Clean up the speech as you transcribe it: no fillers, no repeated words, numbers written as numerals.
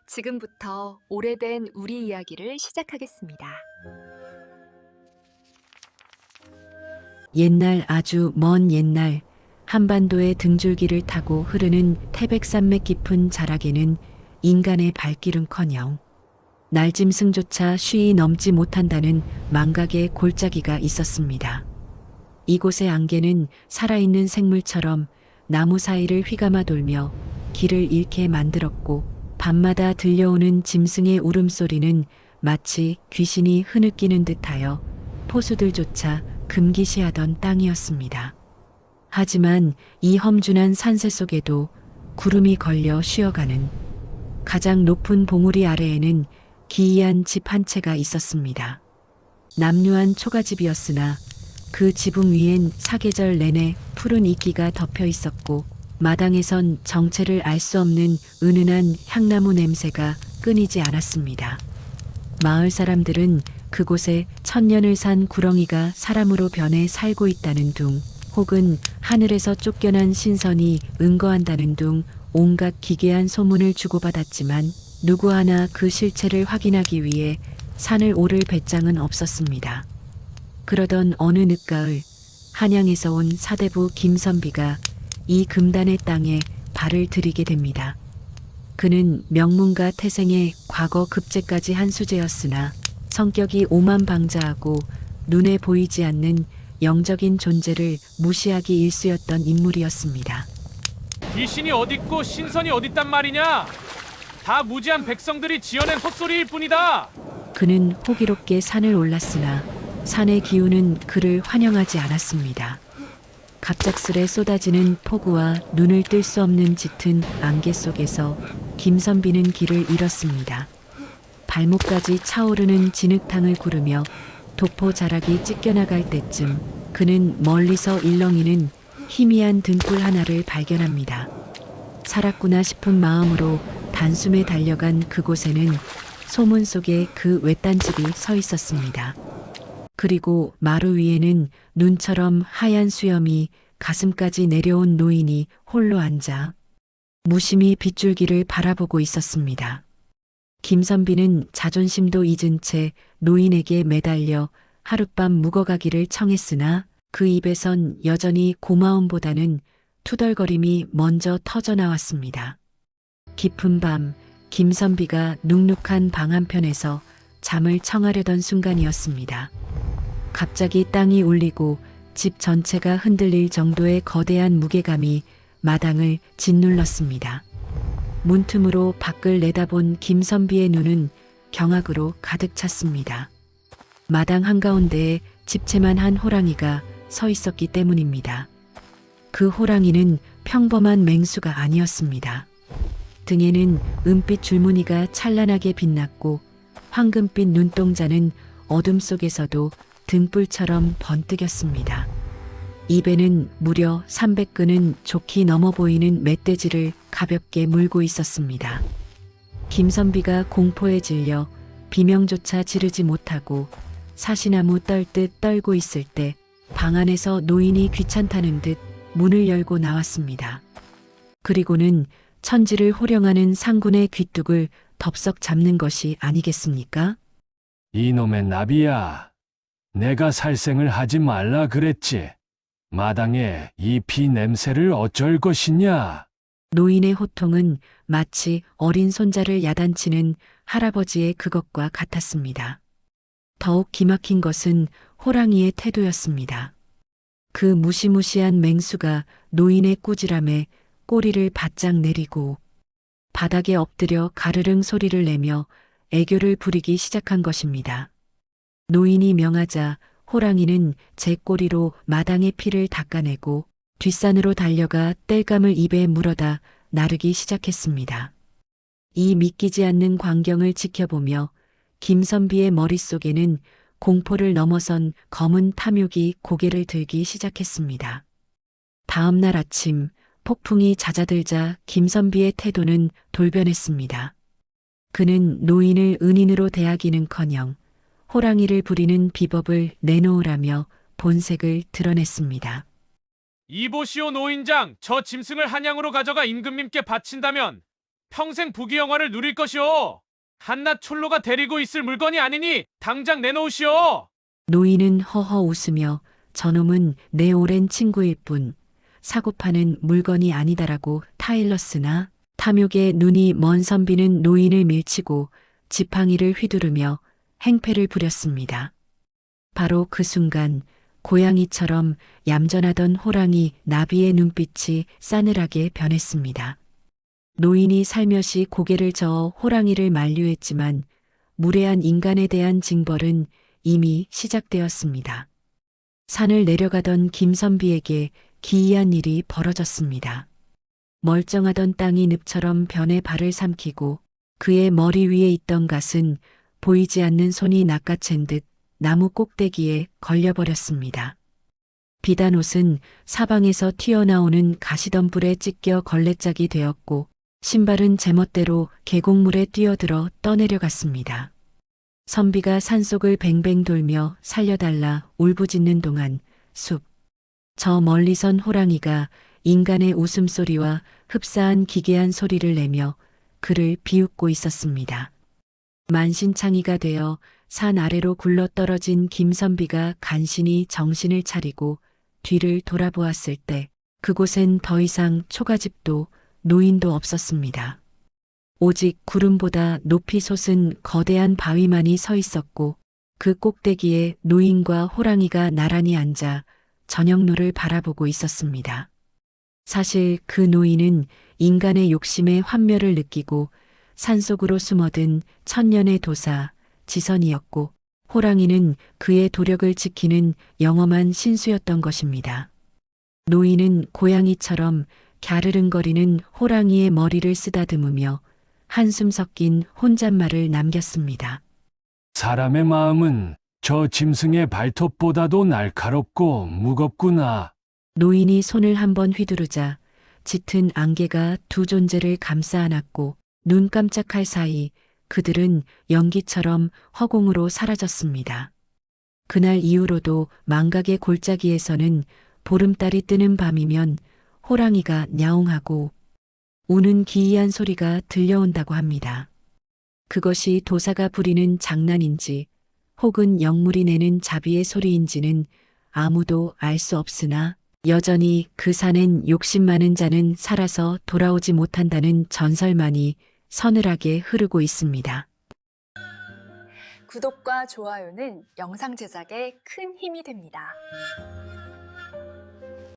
지금부터 오래된 우리 이야기를 시작하겠습니다. 옛날 아주 먼 옛날 한반도의 등줄기를 타고 흐르는 태백산맥 깊은 자락에는 인간의 발길은커녕 날짐승조차 쉬이 넘지 못한다는 망각의 골짜기가 있었습니다. 이곳의 안개는 살아있는 생물처럼 나무 사이를 휘감아 돌며 길을 잃게 만들었고 밤마다 들려오는 짐승의 울음소리는 마치 귀신이 흐느끼는 듯하여 포수들조차 금기시하던 땅이었습니다. 하지만 이 험준한 산세 속에도 구름이 걸려 쉬어가는 가장 높은 봉우리 아래에는 기이한 집 한 채가 있었습니다. 남루한 초가집이었으나 그 지붕 위엔 사계절 내내 푸른 이끼가 덮여 있었고 마당에선 정체를 알 수 없는 은은한 향나무 냄새가 끊이지 않았습니다. 마을 사람들은 그곳에 천년을 산 구렁이가 사람으로 변해 살고 있다는 둥, 혹은 하늘에서 쫓겨난 신선이 응거한다는 둥 온갖 기괴한 소문을 주고받았지만 누구 하나 그 실체를 확인하기 위해 산을 오를 배짱은 없었습니다. 그러던 어느 늦가을 한양에서 온 사대부 김선비가 이 금단의 땅에 발을 들이게 됩니다. 그는 명문가 태생의 과거 급제까지 한 수제였으나 성격이 오만방자하고 눈에 보이지 않는 영적인 존재를 무시하기 일쑤였던 인물이었습니다. 귀신이 어딨고 신선이 어딨단 말이냐? 다 무지한 백성들이 지어낸 헛소리일 뿐이다. 그는 호기롭게 산을 올랐으나 산의 기운은 그를 환영하지 않았습니다. 갑작스레 쏟아지는 폭우와 눈을 뜰 수 없는 짙은 안개 속에서 김선비는 길을 잃었습니다. 발목까지 차오르는 진흙탕을 구르며 도포 자락이 찢겨나갈 때쯤 그는 멀리서 일렁이는 희미한 등불 하나를 발견합니다. 살았구나 싶은 마음으로 단숨에 달려간 그곳에는 소문 속에 그 외딴 집이 서 있었습니다. 그리고 마루 위에는 눈처럼 하얀 수염이 가슴까지 내려온 노인이 홀로 앉아 무심히 빗줄기를 바라보고 있었습니다. 김선비는 자존심도 잊은 채 노인에게 매달려 하룻밤 묵어가기를 청했으나 그 입에선 여전히 고마움보다는 투덜거림이 먼저 터져나왔습니다. 깊은 밤 김선비가 눅눅한 방 한편에서 잠을 청하려던 순간이었습니다. 갑자기 땅이 울리고 집 전체가 흔들릴 정도의 거대한 무게감이 마당을 짓눌렀습니다. 문틈으로 밖을 내다본 김선비의 눈은 경악으로 가득 찼습니다. 마당 한가운데에 집채만 한 호랑이가 서 있었기 때문입니다. 그 호랑이는 평범한 맹수가 아니었습니다. 등에는 은빛 줄무늬가 찬란하게 빛났고 황금빛 눈동자는 어둠 속에서도 등불처럼 번뜩였습니다. 입에는 무려 300근은 좋게 넘어 보이는 멧돼지를 가볍게 물고 있었습니다. 김선비가 공포에 질려 비명조차 지르지 못하고 사시나무 떨듯 떨고 있을 때 방 안에서 노인이 귀찮다는 듯 문을 열고 나왔습니다. 그리고는 천지를 호령하는 상군의 귀뚝을 덥석 잡는 것이 아니겠습니까? 이놈의 나비야. 내가 살생을 하지 말라 그랬지. 마당에 이 피 냄새를 어쩔 것이냐. 노인의 호통은 마치 어린 손자를 야단치는 할아버지의 그것과 같았습니다. 더욱 기막힌 것은 호랑이의 태도였습니다. 그 무시무시한 맹수가 노인의 꾸지람에 꼬리를 바짝 내리고 바닥에 엎드려 가르릉 소리를 내며 애교를 부리기 시작한 것입니다. 노인이 명하자 호랑이는 제 꼬리로 마당의 피를 닦아내고 뒷산으로 달려가 땔감을 입에 물어다 나르기 시작했습니다. 이 믿기지 않는 광경을 지켜보며 김선비의 머릿속에는 공포를 넘어선 검은 탐욕이 고개를 들기 시작했습니다. 다음 날 아침 폭풍이 잦아들자 김선비의 태도는 돌변했습니다. 그는 노인을 은인으로 대하기는커녕 호랑이를 부리는 비법을 내놓으라며 본색을 드러냈습니다. 이보시오 노인장, 저 짐승을 한양으로 가져가 임금님께 바친다면 평생 부귀영화를 누릴 것이오. 한낱 촐로가 데리고 있을 물건이 아니니 당장 내놓으시오. 노인은 허허 웃으며 저놈은 내 오랜 친구일 뿐 사고 파는 물건이 아니다라고 타일렀으나 탐욕에 눈이 먼 선비는 노인을 밀치고 지팡이를 휘두르며 행패를 부렸습니다. 바로 그 순간 고양이처럼 얌전하던 호랑이 나비의 눈빛이 싸늘하게 변했습니다. 노인이 살며시 고개를 저어 호랑이를 만류했지만 무례한 인간에 대한 징벌은 이미 시작되었습니다. 산을 내려가던 김선비에게 기이한 일이 벌어졌습니다. 멀쩡하던 땅이 늪처럼 변해 발을 삼키고 그의 머리 위에 있던 갓은 보이지 않는 손이 낚아챈 듯 나무 꼭대기에 걸려버렸습니다. 비단 옷은 사방에서 튀어나오는 가시덤불에 찢겨 걸레짝이 되었고 신발은 제멋대로 계곡물에 뛰어들어 떠내려갔습니다. 선비가 산속을 뱅뱅 돌며 살려달라 울부짖는 동안 저 멀리선 호랑이가 인간의 웃음소리와 흡사한 기괴한 소리를 내며 그를 비웃고 있었습니다. 만신창이가 되어 산 아래로 굴러떨어진 김선비가 간신히 정신을 차리고 뒤를 돌아보았을 때 그곳엔 더 이상 초가집도 노인도 없었습니다. 오직 구름보다 높이 솟은 거대한 바위만이 서 있었고 그 꼭대기에 노인과 호랑이가 나란히 앉아 저녁노를 바라보고 있었습니다. 사실 그 노인은 인간의 욕심에 환멸을 느끼고 산속으로 숨어든 천년의 도사 지선이었고 호랑이는 그의 도력을 지키는 영험한 신수였던 것입니다. 노인은 고양이처럼 갸르릉거리는 호랑이의 머리를 쓰다듬으며 한숨 섞인 혼잣말을 남겼습니다. 사람의 마음은 저 짐승의 발톱보다도 날카롭고 무겁구나. 노인이 손을 한번 휘두르자 짙은 안개가 두 존재를 감싸 안았고 눈 깜짝할 사이 그들은 연기처럼 허공으로 사라졌습니다. 그날 이후로도 망각의 골짜기에서는 보름달이 뜨는 밤이면 호랑이가 야옹하고 우는 기이한 소리가 들려온다고 합니다. 그것이 도사가 부리는 장난인지 혹은 영물이 내는 자비의 소리인지는 아무도 알 수 없으나 여전히 그 산엔 욕심 많은 자는 살아서 돌아오지 못한다는 전설만이 서늘하게 흐르고 있습니다. 구독과 좋아요는 영상 제작에 큰 힘이 됩니다.